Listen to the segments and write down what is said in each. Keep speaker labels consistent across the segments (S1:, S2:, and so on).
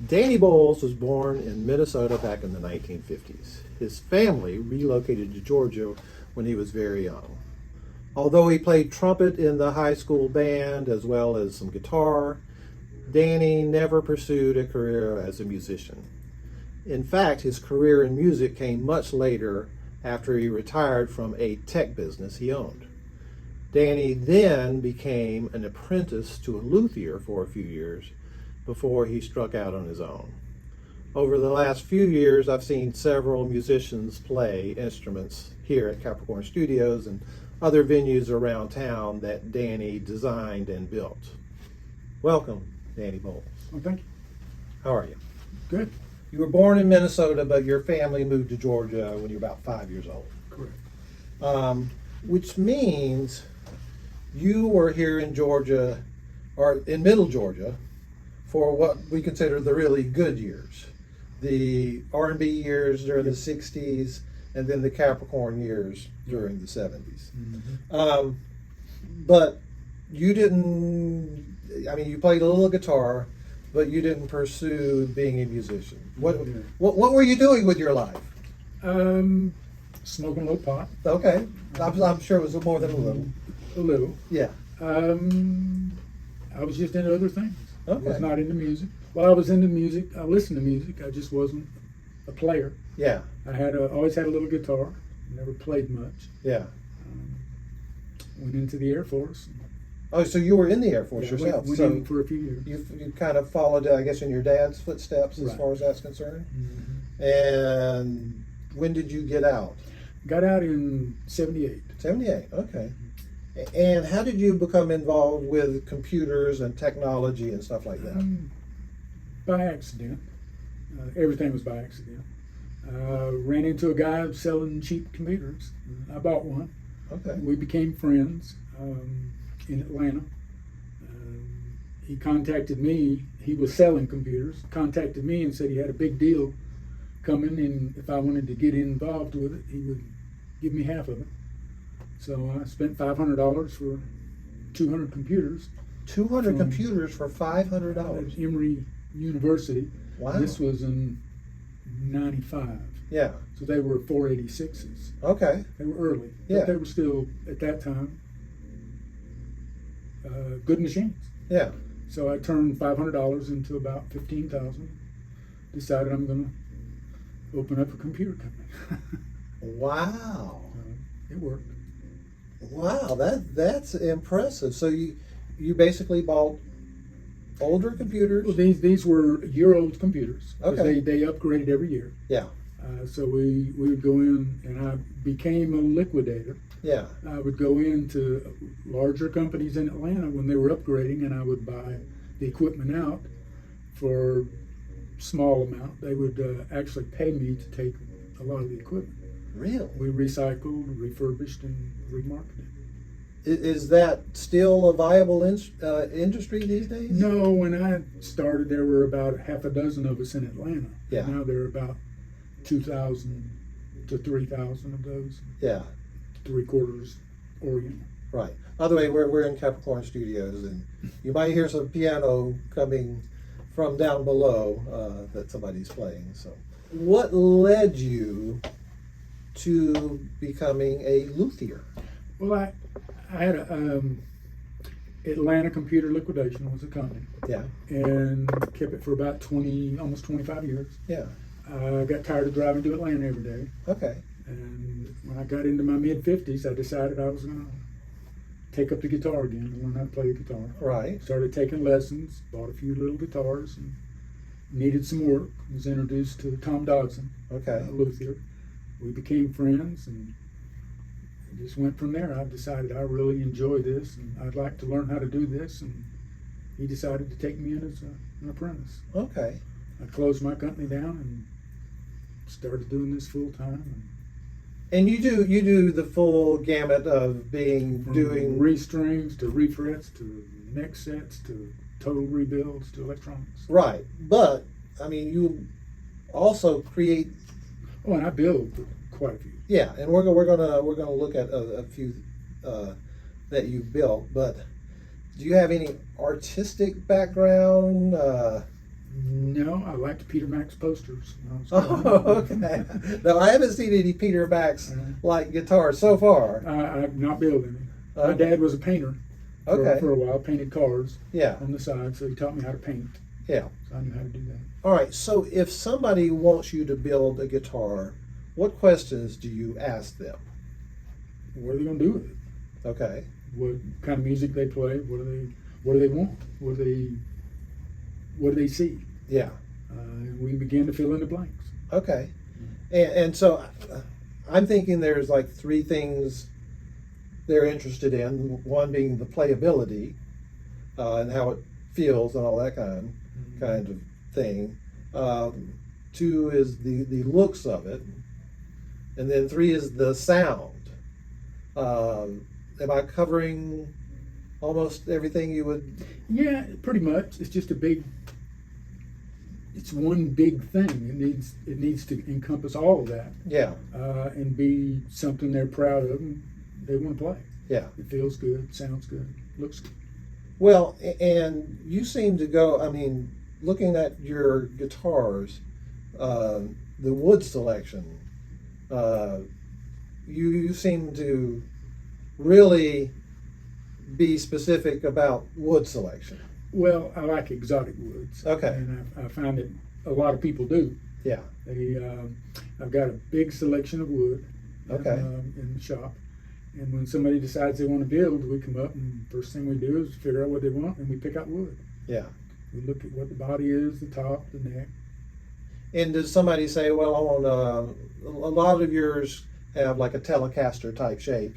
S1: Danny Boyle was born in Minnesota back in the 1950s. His family relocated to Georgia when he was very young. Although he played trumpet in the high school band as well as some guitar, Danny never pursued a career as a musician. In fact, his career in music came much later after he retired from a tech business he owned. Danny then became an apprentice to a luthier for a few years before he struck out on his own. Over the last few years, I've seen several musicians play instruments here at Capricorn Studios and other venues around town that Danny designed and built. Welcome, Danny Boyle.
S2: Well, thank you.
S1: How are you?
S2: Good.
S1: You were born in Minnesota, but your family moved to Georgia when you were about 5 years old.
S2: Correct.
S1: Which means you were here in Georgia, or in Middle Georgia, for what we consider the really good years. The R&B years during the 60s, and then the Capricorn years during the 70s.
S2: Mm-hmm.
S1: But you didn't, you played a little guitar, but you didn't pursue being a musician. What were you doing with your life?
S2: Smoking a little pot.
S1: Okay. I'm sure it was more than a little.
S2: A little.
S1: Yeah.
S2: I was just into other things.
S1: Okay.
S2: I was not into music. Well, I was into music. I listened to music. I just wasn't a player.
S1: Yeah.
S2: I always had a little guitar. Never played much.
S1: Yeah.
S2: Went into the Air Force.
S1: Oh, so you were in the Air Force
S2: Yeah,
S1: yourself.
S2: Went
S1: so
S2: in for a few years.
S1: you kind of followed, I guess, in your dad's footsteps as
S2: Right.
S1: far as that's concerned.
S2: Mm-hmm.
S1: And when did you get out?
S2: Got out in 78.
S1: 78, okay. And how did you become involved with computers and technology and stuff like that?
S2: By accident. Everything was by accident. Ran into a guy selling cheap computers. I bought one.
S1: Okay.
S2: We became friends in Atlanta. He contacted me. He was selling computers. Contacted me and said he had a big deal coming, and if I wanted to get involved with it, he would give me half of it. So I spent $500 for 200 computers.
S1: 200 computers for $500.
S2: At Emory University.
S1: Wow.
S2: This was in 95.
S1: Yeah.
S2: So they were 486s.
S1: Okay.
S2: They were early.
S1: Yeah.
S2: But they were still, at that time, good machines.
S1: Yeah.
S2: So I turned $500 into about $15,000. Decided I'm going to open up a computer company.
S1: Wow.
S2: It worked.
S1: Wow, that's impressive. So you basically bought older computers?
S2: Well, these were year-old computers. 'Cause
S1: Okay.
S2: They upgraded every year.
S1: Yeah.
S2: So we would go in, and I became a liquidator.
S1: Yeah.
S2: I would go into larger companies in Atlanta when they were upgrading, and I would buy the equipment out for small amount. They would actually pay me to take a lot of the equipment.
S1: Really?
S2: We recycled, refurbished, and remarketed it.
S1: Is that still a viable industry these days?
S2: No, when I started, there were about half a dozen of us in Atlanta.
S1: Yeah.
S2: Now there are about 2,000 to 3,000 of those.
S1: Yeah.
S2: 3/4 Oriental.
S1: Right. By the way, we're in Capricorn Studios, and you might hear some piano coming from down below that somebody's playing. So, what led you to becoming a luthier?
S2: Well, I had a Atlanta Computer Liquidation was a company,
S1: Yeah.
S2: and kept it for about almost 25 years.
S1: Yeah.
S2: I got tired of driving to Atlanta every day,
S1: Okay.
S2: and when I got into my mid-50s, I decided I was going to take up the guitar again and learn how to play the guitar.
S1: Right.
S2: Started taking lessons, bought a few little guitars, and needed some work. Was introduced to Tom Dodson,
S1: Okay.
S2: a luthier. We became friends, and it just went from there. I decided I really enjoy this, and I'd like to learn how to do this, and he decided to take me in as an apprentice.
S1: Okay.
S2: I closed my company down and started doing this full time.
S1: And you do the full gamut of doing
S2: restrings to refrets to neck sets to total rebuilds to electronics.
S1: right, but you also create.
S2: Oh, and I build quite a few.
S1: Yeah, and we're gonna look at a few that you built. But do you have any artistic background?
S2: No, I liked Peter Max posters. When I was
S1: Oh,
S2: growing up.
S1: okay. No, I haven't seen any Peter Max
S2: Uh-huh.
S1: like guitars so far.
S2: I'm not building it. My
S1: Okay.
S2: dad was a painter
S1: Okay.
S2: for a while, painted cars
S1: Yeah.
S2: on the side, so he taught me how to paint.
S1: Yeah.
S2: So I knew how to do that.
S1: All right. So if somebody wants you to build a guitar, what questions do you ask them?
S2: What are they going to do with it?
S1: Okay.
S2: What kind of music they play? What do they want? What do they see?
S1: Yeah.
S2: And we begin to fill in the blanks.
S1: Okay. And so I'm thinking there's like three things they're interested in. One being the playability and how it feels and all that kind of thing. Two is the looks of it. And then three is the sound. Am I covering almost everything you would?
S2: Yeah, pretty much. It's just it's one big thing. It needs to encompass all of that
S1: Yeah.
S2: and be something they're proud of and they want to play.
S1: Yeah.
S2: It feels good, sounds good, looks good.
S1: Well, and you seem to go, I mean, looking at your guitars, the wood selection, you seem to really be specific about wood selection.
S2: Well, I like exotic woods.
S1: Okay.
S2: And I found that a lot of people do.
S1: Yeah.
S2: I've got a big selection of wood
S1: Okay.
S2: in the shop. And when somebody decides they want to build, we come up and first thing we do is figure out what they want and we pick out wood.
S1: Yeah.
S2: We look at what the body is, the top, the neck.
S1: And does somebody say, well, I want a lot of yours have like a Telecaster type shape.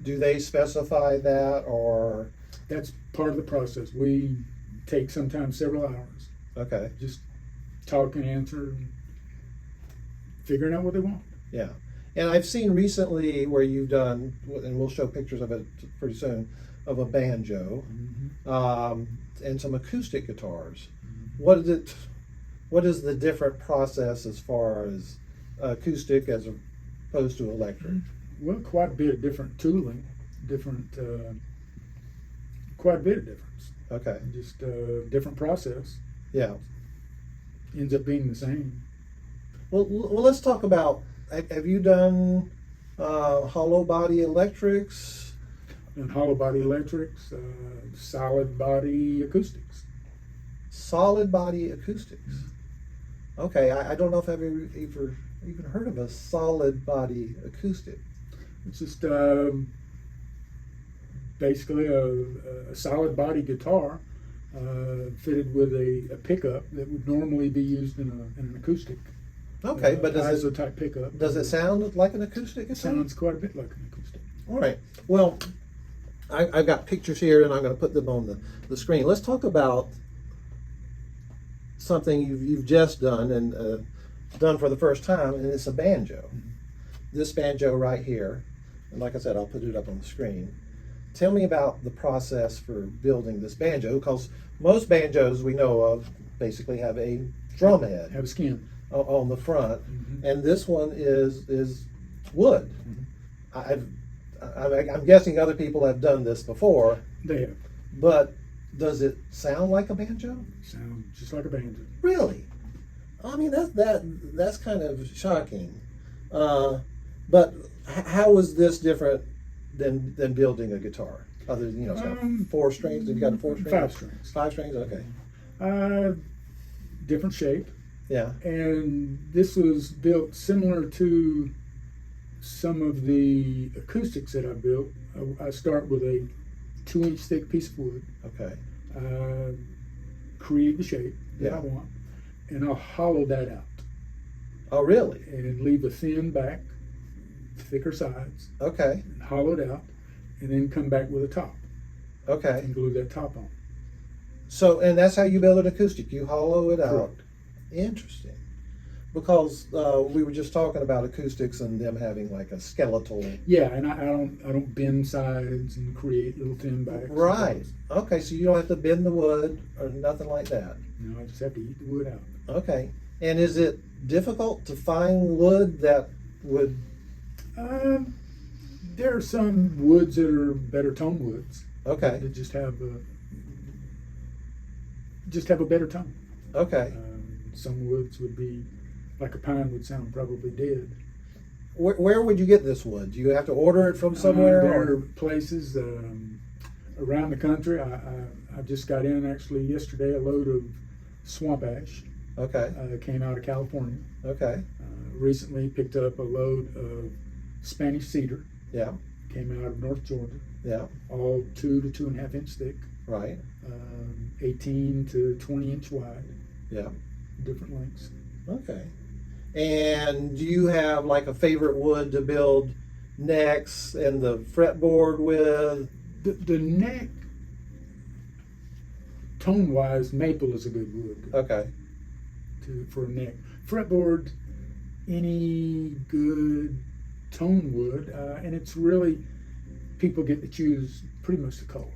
S1: Do they specify that or?
S2: That's part of the process. We take sometimes several hours
S1: Okay.
S2: just talk and answer and figuring out what they want.
S1: Yeah. And I've seen recently where you've done, and we'll show pictures of it pretty soon, of a banjo and some acoustic guitars. What is the different process as far as acoustic as opposed to electric?
S2: Well, quite a bit of different tooling, quite a bit of difference.
S1: Okay.
S2: Just different process.
S1: Yeah.
S2: Ends up being the same.
S1: Well, let's talk about, have you done hollow body electrics?
S2: And hollow body electrics, solid body acoustics.
S1: Solid body acoustics. Okay, I don't know if I've ever even heard of a solid body acoustic.
S2: It's just basically a solid body guitar fitted with a pickup that would normally be used in an acoustic.
S1: Okay, but does it
S2: type pickup.
S1: sound like an acoustic guitar?
S2: It sounds quite a bit like an acoustic.
S1: All right. Well, I've got pictures here, and I'm going to put them on the screen. Let's talk about something you've just done and done for the first time, and it's a banjo. This banjo right here, and like I said, I'll put it up on the screen. Tell me about the process for building this banjo, because most banjos we know of basically have a drum head
S2: Have a skin.
S1: on the front, and this one is wood. I'm guessing other people have done this before,
S2: They have.
S1: but does it sound like a banjo?
S2: Sound just like a banjo.
S1: Really? I mean, that's kind of shocking. But how is this different than building a guitar? Other than, it's got 4 strings. Have you got 4 strings?
S2: 5 strings.
S1: 5 strings. Okay.
S2: Different shape.
S1: Yeah.
S2: And this was built similar to some of the acoustics that I built. I start with a 2-inch thick piece of wood,
S1: Okay.
S2: create the shape that
S1: Yeah.
S2: I want, and I'll hollow that out
S1: Oh, really?
S2: and leave a thin back, thicker sides,
S1: Okay.
S2: and hollow it out, and then come back with a top
S1: Okay.
S2: and glue that top on.
S1: So, and that's how you build an acoustic. You hollow it out.
S2: Correct.
S1: Interesting. Because we were just talking about acoustics and them having like a skeletal.
S2: Yeah, and I don't bend sides and create little thin backs.
S1: Right. Okay, so you don't have to bend the wood or nothing like that.
S2: No, I just have to eat the wood out.
S1: Okay. And is it difficult to find wood that would?
S2: There are some woods that are better tone woods.
S1: Okay.
S2: That just have a better tone.
S1: Okay.
S2: Some woods would be, like a pine would sound probably dead.
S1: Where would you get this wood? Do you have to order it from somewhere?
S2: There
S1: or-
S2: are places around the country. I just got in actually yesterday a load of swamp ash.
S1: Okay.
S2: Came out of California.
S1: Okay.
S2: Recently picked up a load of Spanish cedar.
S1: Yeah.
S2: Came out of North Georgia.
S1: Yeah.
S2: All 2 to 2.5 inch thick.
S1: Right.
S2: 18 to 20 inch wide.
S1: Yeah.
S2: Different lengths.
S1: Okay. And do you have like a favorite wood to build necks and the fretboard with?
S2: The neck, tone wise, maple is a good wood.
S1: Okay.
S2: For a neck. Fretboard, any good tone wood, and it's really, people get to choose pretty much the color,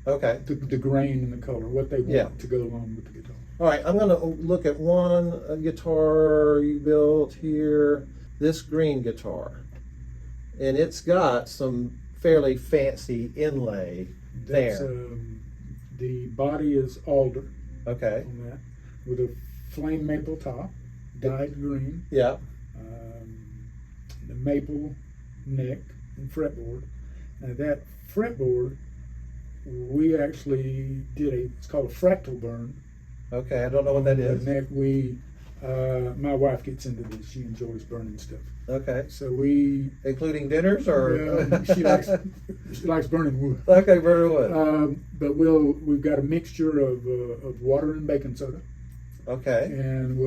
S1: Okay.
S2: the grain and the color, what they want
S1: Yeah.
S2: to go along with the guitar.
S1: All right. I'm going to look at one guitar you built here. This green guitar, and it's got some fairly fancy inlay
S2: That's,
S1: there.
S2: the body is alder
S1: Okay.
S2: on that, with a flame maple top, dyed green.
S1: Yeah.
S2: The maple neck and fretboard. Now that fretboard, we actually did it's called a fractal burn.
S1: Okay. I don't know what that
S2: The
S1: is.
S2: neck, my wife gets into this. She enjoys burning stuff.
S1: Okay.
S2: So we,
S1: Including dinners or?
S2: she likes burning wood.
S1: Okay, very well.
S2: But we've got a mixture of water and baking soda,
S1: Okay.
S2: and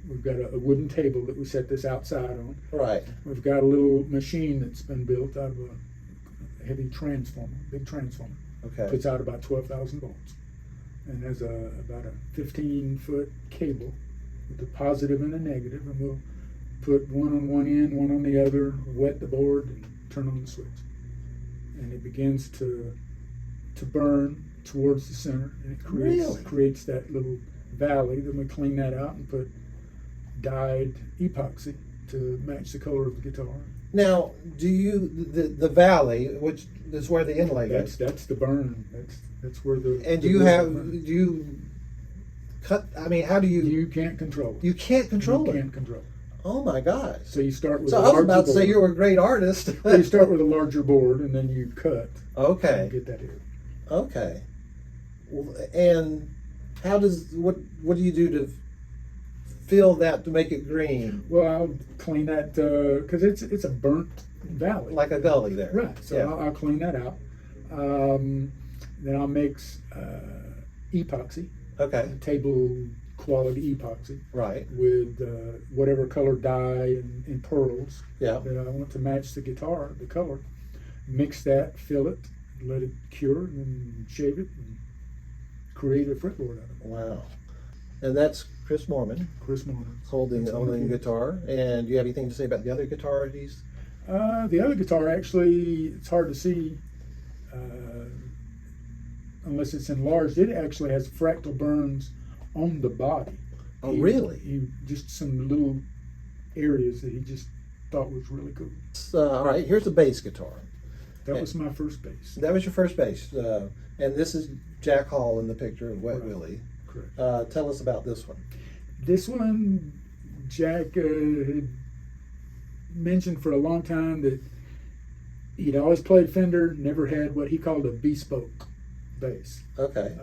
S2: we've got a wooden table that we set this outside on.
S1: Right.
S2: We've got a little machine that's been built out of a heavy transformer, big transformer.
S1: Okay.
S2: Puts out about 12,000 volts, and has about a 15-foot cable with a positive and a negative, and we'll put one on one end, one on the other, wet the board, and turn on the switch, and it begins to burn towards the center, and it
S1: Really?
S2: creates that little valley. Then we clean that out and put dyed epoxy to match the color of the guitar.
S1: Now, do you the valley, which is where the inlay is,
S2: That's the burn. That's where the
S1: and
S2: the
S1: do you
S2: wood
S1: have
S2: burn.
S1: do you cut? I mean, how do you?
S2: You can't control it.
S1: You can't control
S2: You
S1: it.
S2: can't control it.
S1: Oh my gosh!
S2: So you start with
S1: So
S2: a
S1: I was
S2: larger
S1: about to say
S2: board.
S1: you were a great artist.
S2: Well, you start with a larger board, and then you cut. And
S1: Okay.
S2: get that here.
S1: Okay. Well, and how does what do you do to fill that to make it green,
S2: Well, I'll clean that because it's a burnt valley.
S1: like a gully there?
S2: Right. So
S1: Yeah.
S2: I'll clean that out. Then I'll mix epoxy,
S1: Okay.
S2: table quality epoxy,
S1: Right.
S2: with whatever color dye and pearls
S1: Yeah.
S2: that I want to match the guitar, the color. Mix that, fill it, let it cure, and then shave it, and create a fretboard out of it.
S1: Wow. And that's Chris Mormon
S2: Chris Morgan.
S1: holding
S2: That's
S1: the
S2: one of his.
S1: guitar. And do you have anything to say about the other guitar he's?
S2: The other guitar, actually, it's hard to see unless it's enlarged. It actually has fractal burns on the body.
S1: Oh, really?
S2: Just some little areas that he just thought was really cool.
S1: All right. Here's a bass guitar.
S2: That was my first bass.
S1: That was your first bass, and this is Jack Hall in the picture of Wet
S2: Right.
S1: Willie.
S2: Correct.
S1: Tell us about this one.
S2: This one, Jack had mentioned for a long time that he'd always played Fender, never had what he called a bespoke bass.
S1: Okay.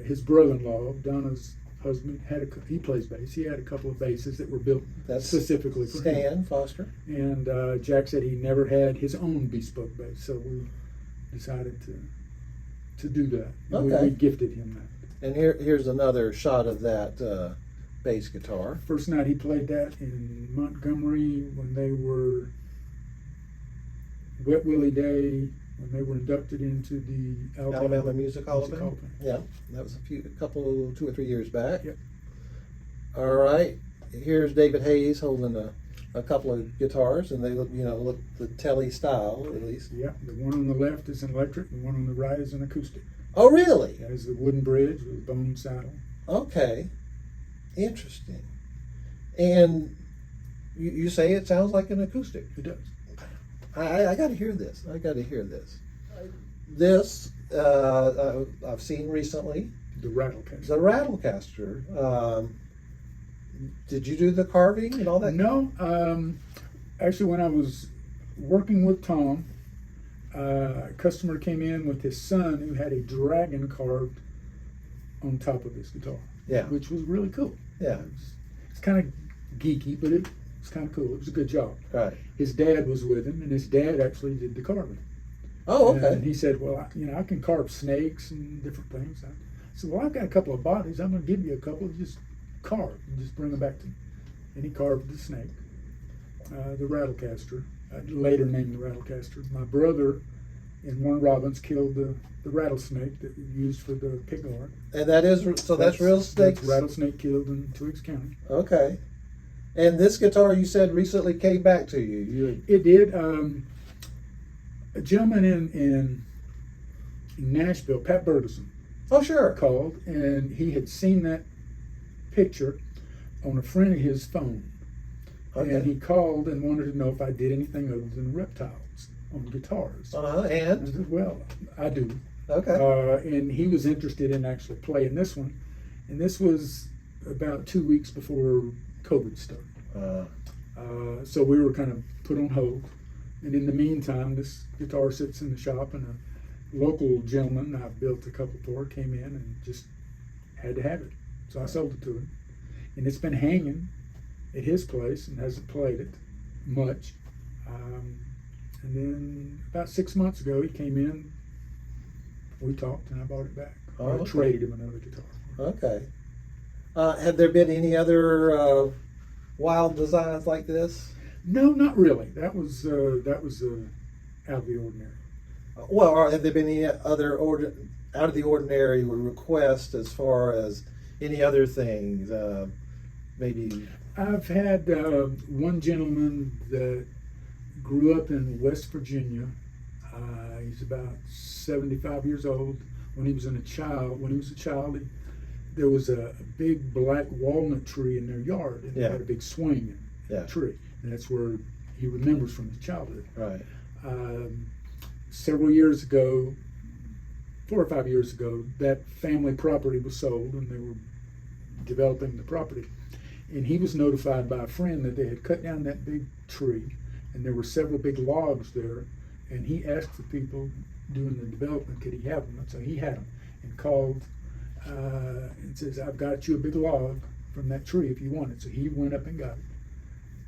S2: His brother-in-law, Donna's husband, he plays bass. He had a couple of basses that were built
S1: That's
S2: specifically for him.
S1: Stan Foster.
S2: And Jack said he never had his own bespoke bass, so we decided to do that. And
S1: Okay.
S2: we gifted him that.
S1: And here's another shot of that bass guitar.
S2: First night he played that in Montgomery when they were Wet Willie Day, when they were inducted into the
S1: Alabama Music Hall of
S2: Music
S1: Fame.
S2: Hall of Fame.
S1: Yeah, that was 2 or 3 years back.
S2: Yep.
S1: All right. Here's David Hayes holding a couple of guitars, and they look the Telly style at least.
S2: Yeah, the one on the left is an electric, the one on the right is an acoustic.
S1: Oh, really?
S2: It has the wooden bridge with a bone saddle.
S1: Okay. Interesting. And you say it sounds like an acoustic.
S2: It does.
S1: I got to hear this. I got to hear this. This I've seen recently.
S2: The Rattlecaster.
S1: The Rattlecaster. Did you do the carving and all that?
S2: No, actually, when I was working with Tom, a customer came in with his son who had a dragon carved on top of his guitar.
S1: Yeah.
S2: Which was really cool.
S1: Yeah.
S2: It's kind of geeky, but it's kind of cool. It was a good job.
S1: Right.
S2: His dad was with him, and his dad actually did the carving.
S1: Oh, okay.
S2: And he said, well, I can carve snakes and different things. I said, well, I've got a couple of bodies. I'm going to give you a couple. Just carve and just bring them back to me. And he carved the snake, the Rattlecaster, later named the Rattlecaster. My brother in Warner Robins killed the rattlesnake that we used for the pickguard.
S1: And that's real snakes?
S2: That's rattlesnake killed in Twiggs County.
S1: Okay. And this guitar, you said, recently came back to you.
S2: It did. A gentleman in Nashville, Pat Bergeson,
S1: Oh, sure.
S2: called, and he had seen that picture on a friend of his phone.
S1: Okay.
S2: And he called and wanted to know if I did anything other than reptiles on guitars. I
S1: And?
S2: said, well, I do.
S1: Okay.
S2: And he was interested in actually playing this one. And this was about 2 weeks before COVID started. So we were kind of put on hold. And in the meantime, this guitar sits in the shop, and a local gentleman I've built a couple for came in and just had to have it. So I sold it to him. And it's been hanging at his place and hasn't played it much. And then about 6 months ago, he came in, we talked, and I bought it back. I traded him another guitar.
S1: Okay. Have there been any other wild designs like this?
S2: No, not really. That was out of the ordinary.
S1: Well, have there been any other out of the ordinary requests as far as any other things? Maybe.
S2: I've had one gentleman that grew up in West Virginia. He's about 75 years old. When he was a child, there was a big black walnut tree in their yard, and it had a big swing in the tree. And that's where he remembers from his childhood.
S1: Right.
S2: Several years ago, 4 or 5 years ago, that family property was sold, and they were developing the property. And he was notified by a friend that they had cut down that big tree, and there were several big logs there. And he asked the people doing the development, could he have them? And so he had them, and called and says, I've got you a big log from that tree if you want it. So he went up and got it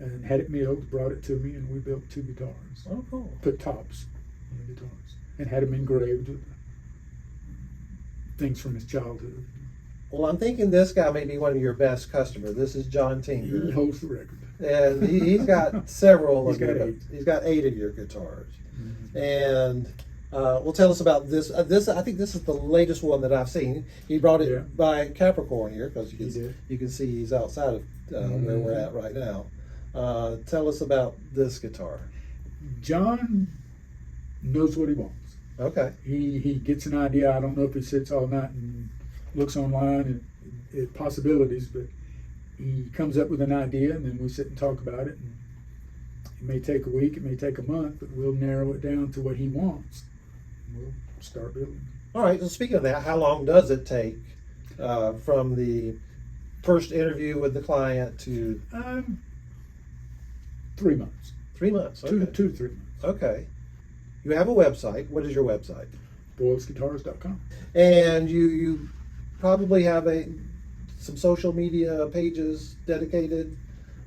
S2: and had it milled, brought it to me, and we built 2 guitars.
S1: Oh, cool.
S2: Put tops on the guitars and had them engraved with things from his childhood.
S1: Well, I'm thinking this guy may be one of your best customers. This is John Tinker.
S2: He holds the record.
S1: And he's got several
S2: He's
S1: of
S2: got
S1: your,
S2: 8.
S1: He's got 8 of your guitars.
S2: Mm-hmm.
S1: And well, tell us about this. I think this is the latest one that I've seen. He brought it by Capricorn here because you can see he's outside of where we're at right now. Tell us about this guitar.
S2: John knows what he wants.
S1: Okay.
S2: He gets an idea. I don't know if he sits all night and looks online at possibilities, but he comes up with an idea, and then we sit and talk about it. And it may take a week, it may take a month, but we'll narrow it down to what he wants. And we'll start building.
S1: All right. So speaking of that, how long does it take from the first interview with the client to
S2: 3 months.
S1: 3 months. Okay.
S2: 2 to 3 months.
S1: Okay. You have a website. What is your website?
S2: BoylesGuitars.com.
S1: And you probably have some social media pages dedicated,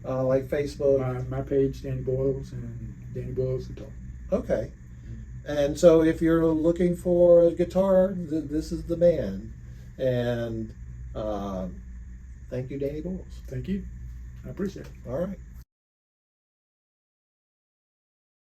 S1: like Facebook.
S2: My page, Danny Boyles, and Danny Boyles Guitar.
S1: Okay. And so if you're looking for a guitar, this is the man. And thank you, Danny Boyles.
S2: Thank you. I appreciate it.
S1: All right.